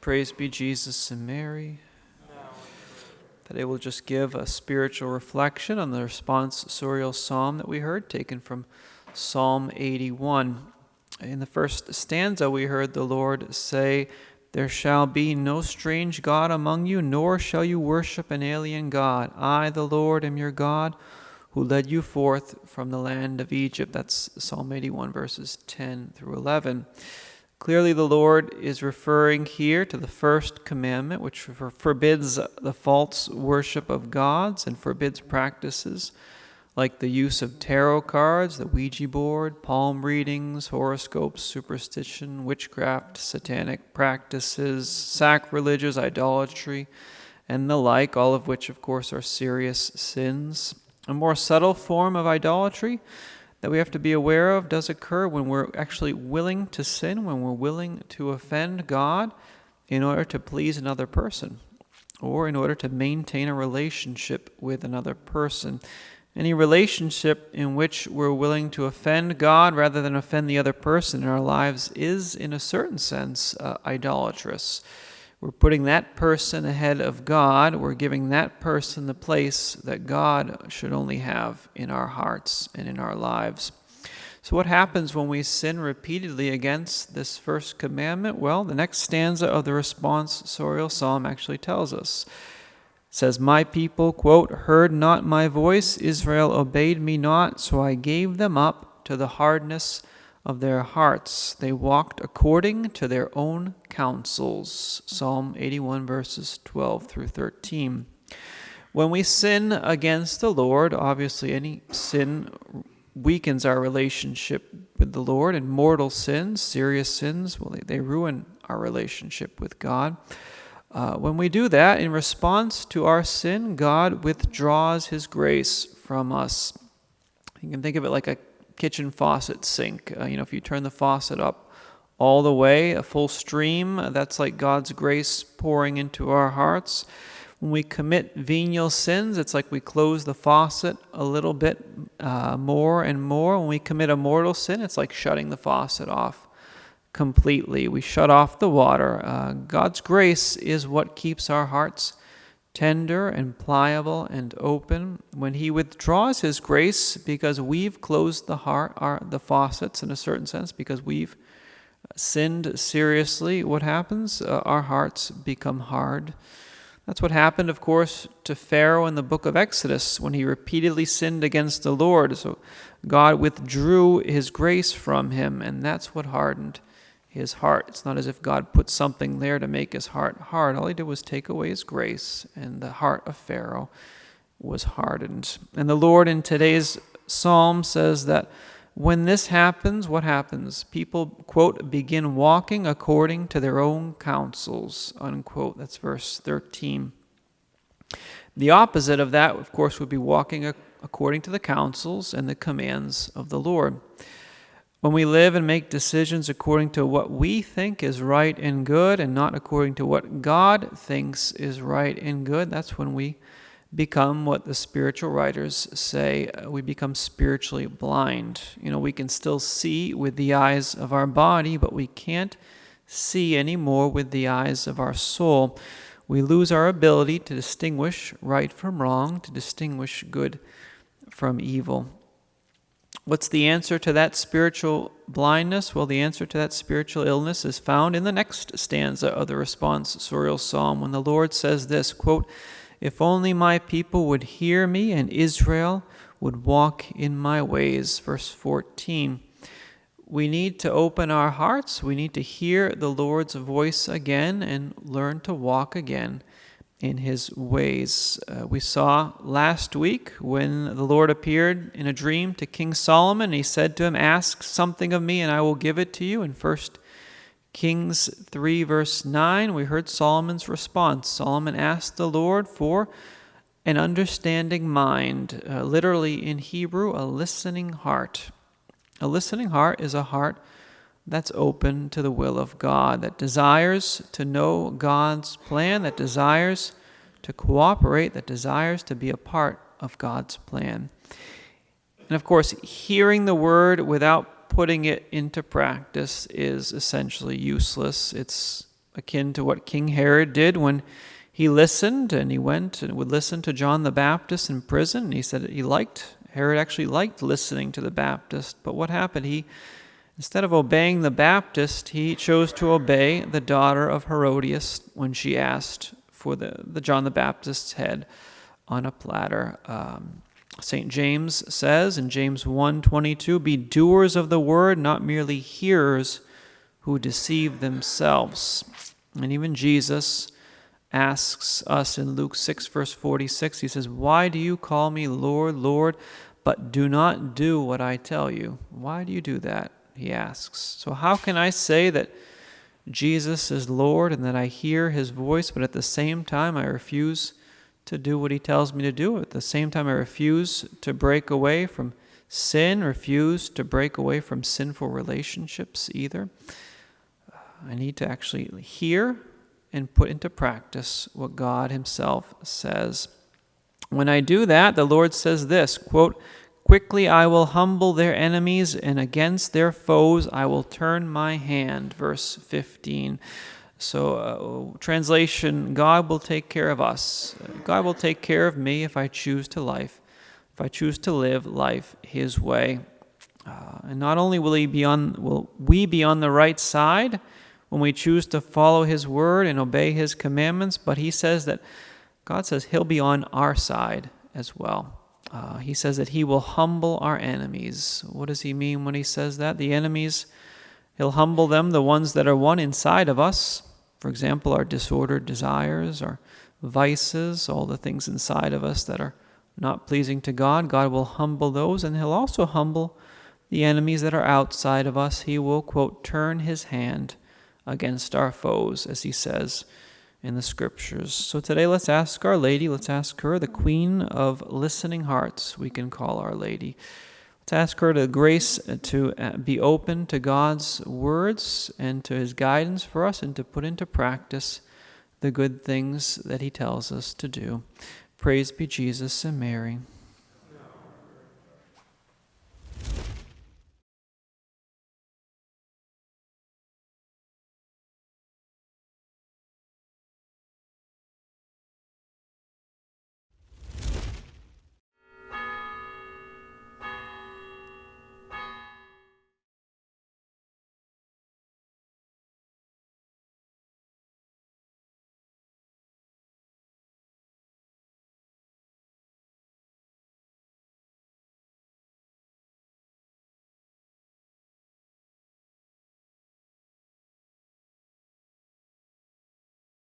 Praise be Jesus and Mary. Today we'll just give a spiritual reflection on the responsorial psalm that we heard, taken from Psalm 81. In the first stanza we heard the Lord say, "There shall be no strange God among you, nor shall you worship an alien God. I, the Lord, am your God, who led you forth from the land of Egypt." That's Psalm 81, verses 10 through 11. Clearly, the Lord is referring here to the first commandment, which forbids the false worship of gods and forbids practices like the use of tarot cards, the Ouija board, palm readings, horoscopes, superstition, witchcraft, satanic practices, sacrilegious, idolatry, and the like, all of which, of course, are serious sins. A more subtle form of idolatry that we have to be aware of does occur when we're actually willing to sin, when we're willing to offend God in order to please another person or in order to maintain a relationship with another person. Any relationship in which we're willing to offend God rather than offend the other person in our lives is, in a certain sense, idolatrous. We're putting that person ahead of God. We're giving that person the place that God should only have in our hearts and in our lives. So what happens when we sin repeatedly against this first commandment? Well, the next stanza of the responsorial psalm actually tells us. It says, "My people," quote, "heard not my voice, Israel obeyed me not, so I gave them up to the hardness of their hearts. They walked according to their own counsels." Psalm 81, verses 12 through 13. When we sin against the Lord, obviously any sin weakens our relationship with the Lord, and mortal sins, serious sins, well, they ruin our relationship with God. When we do that, in response to our sin, God withdraws His grace from us. You can think of it like a kitchen faucet sink. If you turn the faucet up all the way, a full stream, that's like God's grace pouring into our hearts. When we commit venial sins, it's like we close the faucet a little bit more and more. When we commit a mortal sin, it's like shutting the faucet off completely. We shut off the water. God's grace is what keeps our hearts tender and pliable and open. When He withdraws His grace because we've closed the faucets in a certain sense, because we've sinned seriously, what happens? Our hearts become hard. That's what happened, of course, to Pharaoh in the book of Exodus when he repeatedly sinned against the Lord. So God withdrew His grace from him, and that's what hardened his heart. It's not as if God put something there to make his heart hard. All He did was take away His grace, and the heart of Pharaoh was hardened. And the Lord in today's psalm says that when this happens, what happens? People, quote, begin walking according to their own counsels, unquote. That's verse 13. The opposite of that, of course, would be walking according to the counsels and the commands of the Lord. When we live and make decisions according to what we think is right and good and not according to what God thinks is right and good, that's when we become what the spiritual writers say, we become spiritually blind. We can still see with the eyes of our body, but we can't see anymore with the eyes of our soul. We lose our ability to distinguish right from wrong, to distinguish good from evil. What's the answer to that spiritual blindness? Well, the answer to that spiritual illness is found in the next stanza of the responsorial psalm, when the Lord says this, quote, "If only my people would hear me and Israel would walk in my ways." Verse 14. We need to open our hearts. We need to hear the Lord's voice again and learn to walk again in His ways. We saw last week when the Lord appeared in a dream to King Solomon. He said to him, "Ask something of me and I will give it to you." In 1 Kings 3 verse 9, we heard Solomon's response. Solomon asked the Lord for an understanding mind, literally in Hebrew, a listening heart. A listening heart is a heart that's open to the will of God, that desires to know God's plan, that desires to cooperate, that desires to be a part of God's plan. And of course, hearing the word without putting it into practice is essentially useless. It's akin to what King Herod did when he listened, and he went and would listen to John the Baptist in prison. He said Herod actually liked listening to the Baptist. But what happened? Instead of obeying the Baptist, he chose to obey the daughter of Herodias when she asked for the John the Baptist's head on a platter. St. James says in James 1:22, "Be doers of the word, not merely hearers who deceive themselves." And even Jesus asks us in Luke 6, verse 46, he says, "Why do you call me Lord, Lord, but do not do what I tell you?" Why do you do that? He asks. So how can I say that Jesus is Lord and that I hear his voice, but at the same time I refuse to do what he tells me to do? At the same time I refuse to break away from sin, refuse to break away from sinful relationships either. I need to actually hear and put into practice what God himself says. When I do that, the Lord says this, quote, "Quickly I will humble their enemies, and against their foes I will turn my hand," verse 15. So, translation, God will take care of us. God will take care of me if I choose to live life his way. And not only will we be on the right side when we choose to follow his word and obey his commandments, but God says he'll be on our side as well. He says that he will humble our enemies. What does he mean when he says that? The enemies, he'll humble them, the ones that are one inside of us. For example, our disordered desires, our vices, all the things inside of us that are not pleasing to God. God will humble those, and he'll also humble the enemies that are outside of us. He will, quote, "turn his hand against our foes," as he says in the scriptures. So today let's ask Our Lady, let's ask her, the Queen of Listening Hearts, we can call Our Lady. Let's ask her the grace to be open to God's words and to his guidance for us, and to put into practice the good things that he tells us to do. Praise be Jesus and Mary.